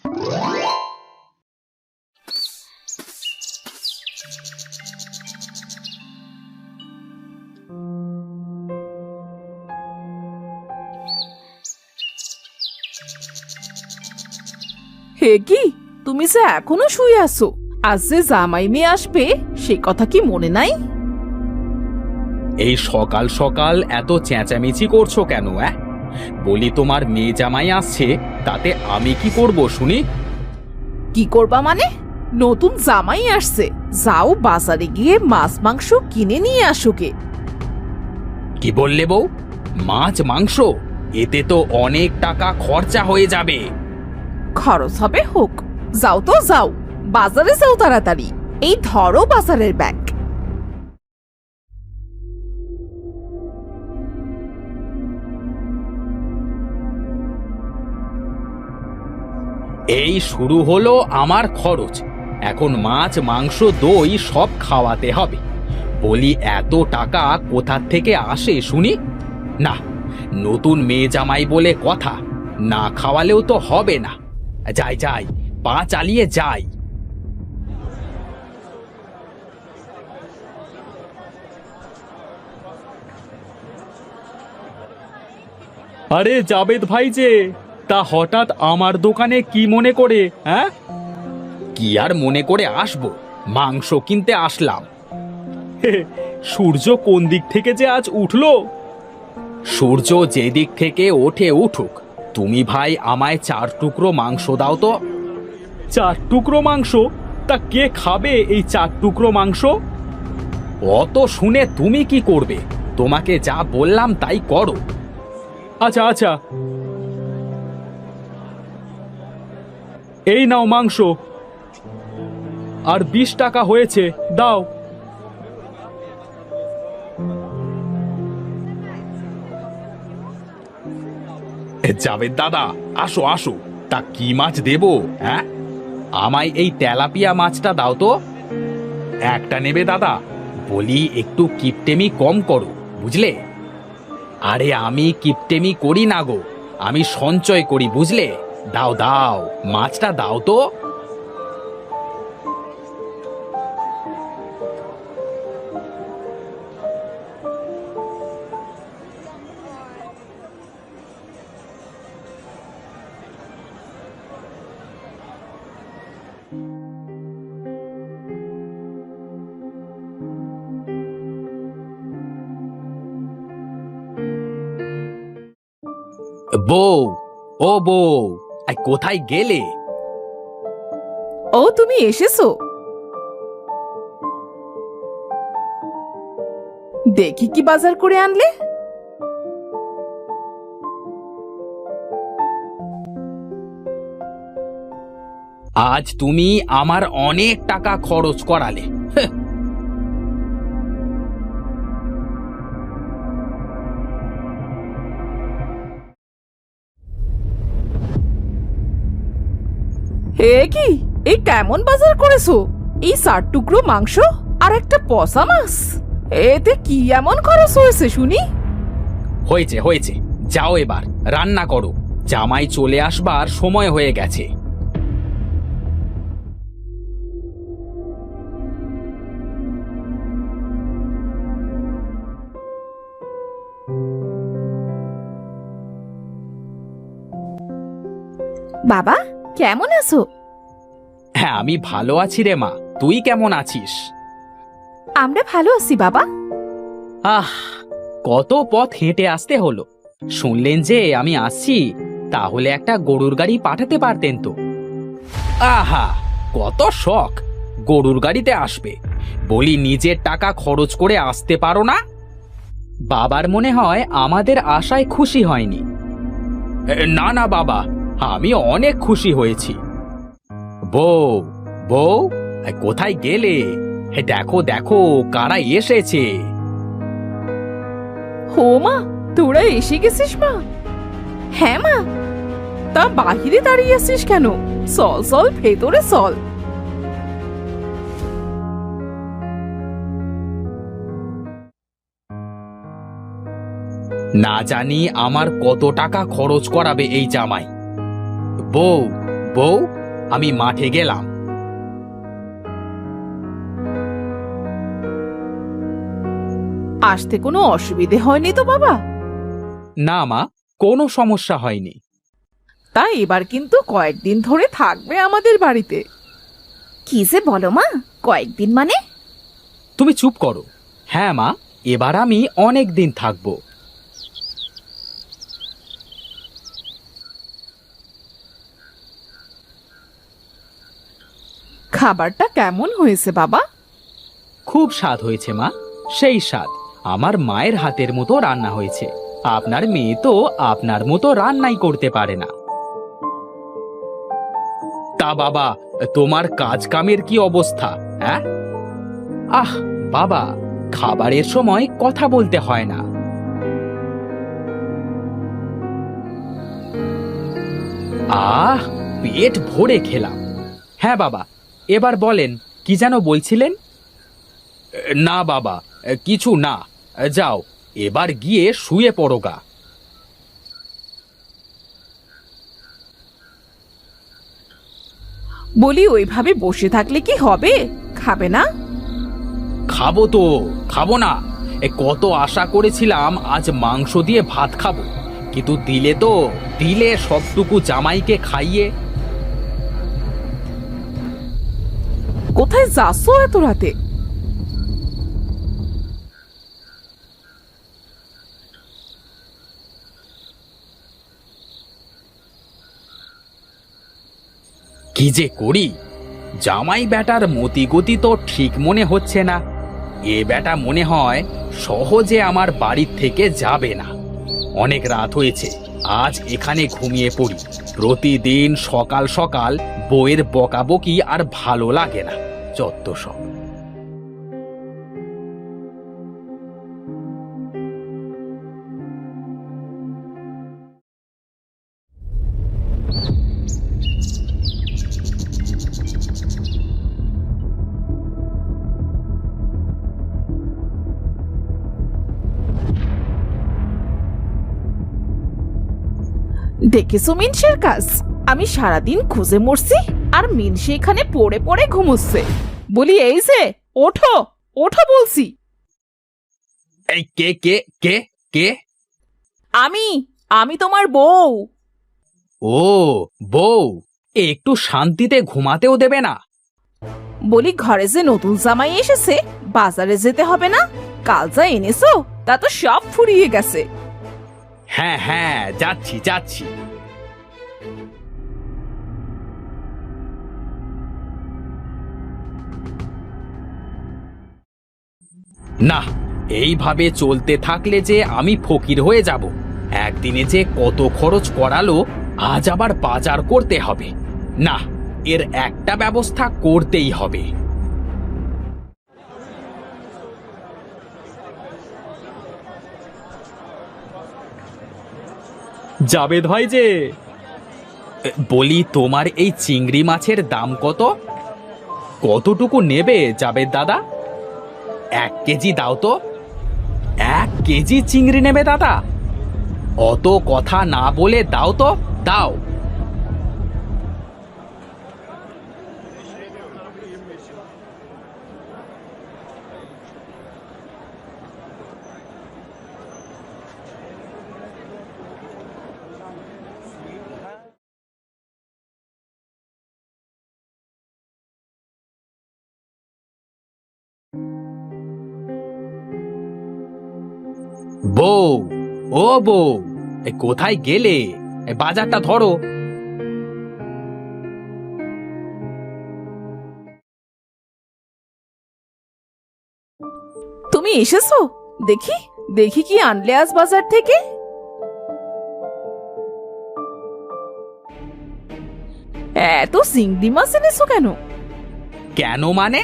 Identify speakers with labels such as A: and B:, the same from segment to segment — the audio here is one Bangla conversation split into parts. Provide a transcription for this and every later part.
A: হে কি, তুমি যে এখনো শুয়ে আছো? আজ যে জামাই মেয়ে আসবে সে কথা কি মনে নাই?
B: এই সকাল সকাল এত চেঁচামেচি করছো কেন? বলি তোমার মেয়ে জামাই আসছে, তাতে আমি কি করব শুনি?
A: কি করবা মানে? নতুন জামাই আসছে, যাও বাজারে গিয়ে মাছ মাংস কিনে নিয়ে আসো গে।
B: কি বললে বউ? মাছ মাংস? এতে তো অনেক টাকা খরচা হয়ে যাবে।
A: খরচ হবে হোক, যাও তো যাও, বাজারে যাও তাড়াতাড়ি। এই ধরো বাজারের ব্যাগ।
B: এই শুরু হলো আমার খরচ। এখন মাছ মাংস দই সব খাওয়াতে হবে। বলি এত টাকা কোথা থেকে আসে শুনি? না, নতুন মেয়ে জামাই বলে কথা, না খাওয়ালেও তো হবে না। যাই যাই, পা চালিয়ে যাই। আরে জাবেদ ভাই যে, তা হঠাৎ আমার দোকানে কি মনে করে? কি আর মনে করে আসবো, মাংস কিনতে আসলাম। সূর্য কোন দিক থেকে যে আজ উঠলো? সূর্য যে দিক থেকে ওঠে উঠুক, তুমি ভাই আমায় 4 টুকরো মাংস দাও তো। 4 টুকরো মাংস? তা কে খাবে এই 4 টুকরো মাংস? অত শুনে তুমি কি করবে? তোমাকে যা বললাম তাই করো। আচ্ছা আচ্ছা, এই নাও মাংস, আর 20 টাকা হয়েছে, দাও। জাবেদ দাদা, আসো আসো, তা কি মাছ দেবো? আমায় এই তেলাপিয়া মাছটা দাও তো। একটা নেবে দাদা? বলি একটু কিপটেমি কম করো, বুঝলে? আরে আমি কিপটেমি করি না গো, আমি সঞ্চয় করি, বুঝলে? দাও দাও, মাছটা দাও তো। বউ, ও বউ, কোথায় গেলে?
A: ও, তুমি এসেছো? দেখি কি বাজার করে আনলে।
B: আজ তুমি আমার অনেক টাকা খরচ করালে।
A: হে কি, এই কেমন বাজার করেছো? এই 4 টুকরো মাংস আর একটা পচা মাছ, এতে কি এমন খরচ হয়েছে শুনি?
B: হয়েছে হয়েছে, যাও এবার রান্না করো, জামাই চলে আসবার সময় হয়ে গেছে।
C: বাবা, কেমন আছো?
B: হ্যাঁ, আমি ভালো আছি রে মা, তুই কেমন আছিস?
C: আমরা ভালো আছি বাবা।
B: আহ, কত পথ হেঁটে আসতে হলো। শুনলেন যে আমি আসছি, তাহলে একটা গরুর গাড়ি পাঠাতে পারতেন তো। আহা, কত শখ, গরুর গাড়িতে আসবে। বলি নিজের টাকা খরচ করে আসতে পারো না? বাবার মনে হয় আমাদের আশায় খুশি হয়নি। না না বাবা, আমি অনেক খুশি হয়েছি। বউ, বউ, কোথায় গেলে? দেখো দেখো কারা এসেছে।
A: হো মা, তোরা এসে গেছিস মা?
C: হ্যাঁ মা।
A: তা বাহিরে দাঁড়িয়ে আছিস কেন? চল চল, ভেতরে চল।
B: না জানি আমার কত টাকা খরচ করাবে এই জামাই। বউ, বউ, আমি মাঠে গেলাম।
A: আসতে কোনো অসুবিধে হয়নি তো বাবা?
B: না মা, কোনো সমস্যা হয়নি।
A: তাই এবার কিন্তু কয়েকদিন ধরে থাকবে আমাদের বাড়িতে।
C: কি যে বলো মা, কয়েকদিন মানে?
B: তুমি চুপ করো। হ্যাঁ মা, এবার আমি অনেক দিন থাকবো।
A: খাবারটা কেমন হয়েছে বাবা?
B: খুব স্বাদ হয়েছে মা, সেই স্বাদ। আমার মায়ের হাতের মতো রান্না হয়েছে। আপনার মেয়ে তো আপনার মতো রান্নাই করতে পারে না। তা বাবা, তোমার কাজ কামের কি অবস্থা? হ্যাঁ? আহ বাবা, খাবারের সময় কথা বলতে হয় না। আহ, পেট ভরে খেলাম। হ্যাঁ বাবা, এবার বলেন, কি যেন বলছিলেন? না বাবা, কিছু না। যাও, এবার গিয়ে শুয়ে পড়ো গা।
A: বলি ওইভাবে বসে থাকলে কি হবে? খাবে না?
B: খাবো তো, খাবো না? কত আশা করেছিলাম আজ মাংস দিয়ে ভাত খাবো, কিন্তু দিলে সবটুকু জামাইকে খাইয়ে।
A: কোথায় যাচ্ছ এত রাতে?
B: কি যে করি, জামাই বেটার মতিগতি তো ঠিক মনে হচ্ছে না। এ বেটা মনে হয় সহজে আমার বাড়ির থেকে যাবে না। অনেক রাত হয়েছে, আজ এখানে ঘুমিয়ে পড়ি। প্রতিদিন সকাল সকাল বউয়ের বকাবকি আর ভালো লাগে না। যত সব।
A: দেখেছো মিনসের কাজ? আমি সারাদিন খুঁজে মরছি আর মিনসে এখানে পড়ে পড়ে ঘুমোচ্ছে। বলি এই যে, ওঠো ওঠো বলছি।
B: এই কে কে কে কে?
A: আমি আমি তোমার বউ।
B: ও, বউ, একটু শান্তিতে ঘুমাতেও দেবে না?
A: বলি ঘরে যে নতুন জামাই এসেছে, বাজারে যেতে হবে না? কাল যা এনেছো তা তো সব ফুরিয়ে গেছে।
B: হ্যাঁ হ্যাঁ, যাচ্ছি যাচ্ছি। না, এইভাবে চলতে থাকলে যে আমি ফকির হয়ে যাব। একদিনে যে কত খরচ করালো, আজ আবার বাজার করতে হবে। না, এর একটা ব্যবস্থা করতেই হবে। জাবেদ ভাই যে, বলি তোমার এই চিংড়ি মাছের দাম কত? কতটুকু নেবে জাবেদ দাদা? 1 কেজি দাও তো। 1 কেজি চিংড়ি নেবে দাদা? অত কথা না বলে দাও তো, দাও। বউ, ও বউ, কোথায় গেলে? বাজারটা ধরো।
A: তুমি এসেছো? দেখি দেখি কি আনলে আজ বাজার থেকে। এত চিংড়ি মাছ এনেছো কেন?
B: কেন মানে?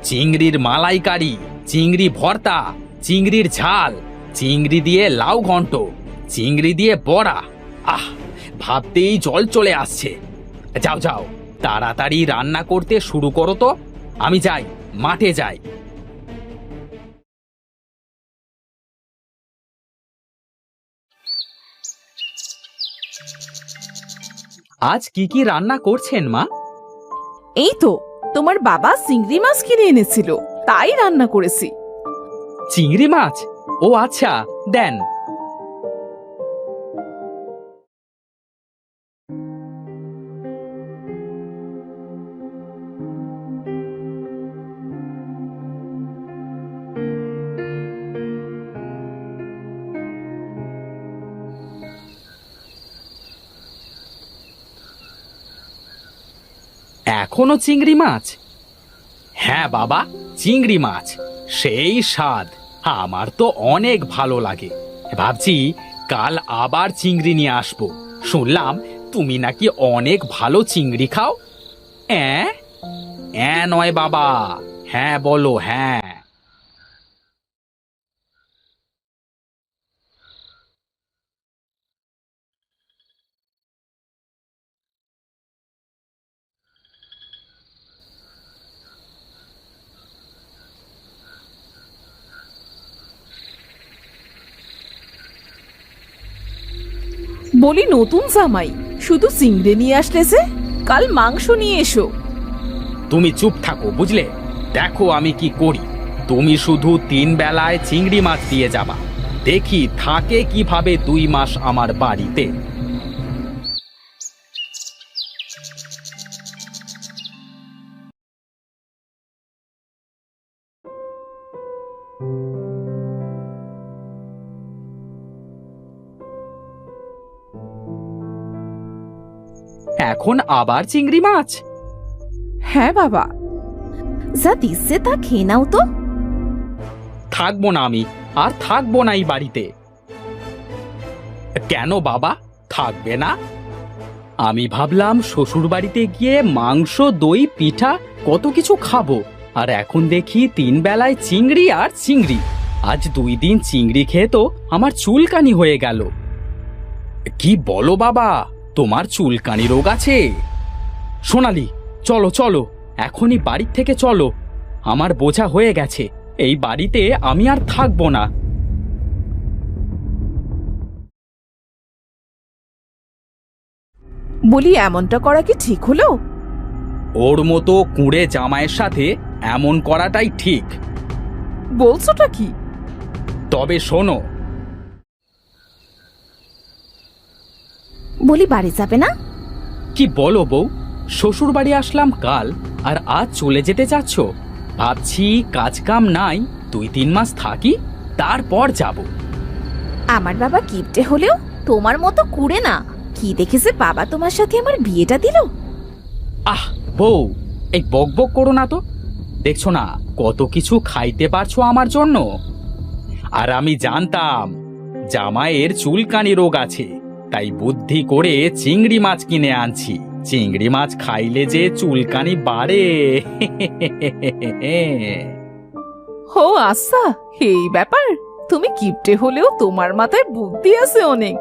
B: চিংড়ির মালাইকারি, চিংড়ি ভর্তা, চিংড়ির ঝাল, চিংড়ি দিয়ে লাউ ঘন্ট, চিংড়ি দিয়ে বড়া। আহ, ভাবতেই জল চলে আসছে। যাও যাও, তাড়াতাড়ি রান্না করতে শুরু করো তো। আমি যাই, মাঠে যাই। আজ কি কি রান্না করছেন মা?
A: এই তো তোমার বাবা চিংড়ি মাছ কিনে এনেছিল, তাই রান্না করেছি।
B: চিংড়ি মাছ? ও আচ্ছা, দেন। এখনো চিংড়ি মাছ? হ্যাঁ বাবা, চিংড়ি মাছ সেই স্বাদ, আমার তো অনেক ভালো লাগে। ভাবছি কাল আবার চিংড়ি নিয়ে আসবো। শুনলাম তুমি নাকি অনেক ভালো চিংড়ি খাও। হ্যাঁ হ্যাঁ নয় বাবা, হ্যাঁ বলো হ্যাঁ।
A: বলি নতুন জামাই শুধু চিংড়ি নিয়ে আসলে যে, কাল মাংস নিয়ে এসো।
B: তুমি চুপ থাকো বুঝলে? দেখো আমি কি করি। তুমি শুধু 3 বেলায় চিংড়ি মাছ দিয়ে যাবা, দেখি থাকে কিভাবে 2 মাস আমার বাড়িতে। এখন আবার চিংড়ি মাছ?
A: হ্যাঁ বাবা।
C: যা দিচ্ছে তা খেয়ে নাও তো।
B: থাকবো না আমি, আর থাকবো না এই বাড়িতে। কেন বাবা থাকবে না? আমি ভাবলাম শ্বশুর বাড়িতে গিয়ে মাংস, দই, পিঠা কত কিছু খাবো, আর এখন দেখি 3 বেলায় চিংড়ি আর চিংড়ি। আজ 2 দিন চিংড়ি খেয়ে তো আমার চুলকানি হয়ে গেল। কি বলো বাবা, তোমার চুলকানি রোগ আছে? সোনালি, চলো চলো, এখনই বাড়ির থেকে চলো। আমার বোঝা হয়ে গেছে, এই বাড়িতে আমি আর থাকবো না।
A: বলি এমনটা করা কি ঠিক হলো?
B: ওর মতো কুঁড়ে জামাইয়ের সাথে এমন করাটাই ঠিক।
A: বলছোটা কি?
B: তবে শোনো।
C: বলি বাড়ি যাবে না?
B: কি বলো বউ, শ্বশুর বাড়ি আসলাম কাল, আর আজ চলে যেতে চাচ্ছ? ভাবছি কাজ কাম নাই, 2-3 মাস থাকি, তারপর যাব।
C: আমার বাবা কিপটে হলেও তোমার মতো কুড়ে না। কি দেখেছে বাবা তোমার সাথে আমার বিয়েটা দিল?
B: আহ বউ, এই বক বক করো না তো। দেখছো না কত কিছু খাইতে পারছো আমার জন্য। আর আমি জানতাম জামাইয়ের চুলকানি রোগ আছে, তাই বুদ্ধি করে চিংড়ি মাছ কিনে আনছি। চিংড়ি মাছ খাইলে যে চুলকানি বাড়ে।
A: ও আচ্ছা, এই ব্যাপার। তুমি কিপটে হলেও তোমার মাথায় বুদ্ধি আছে অনেক।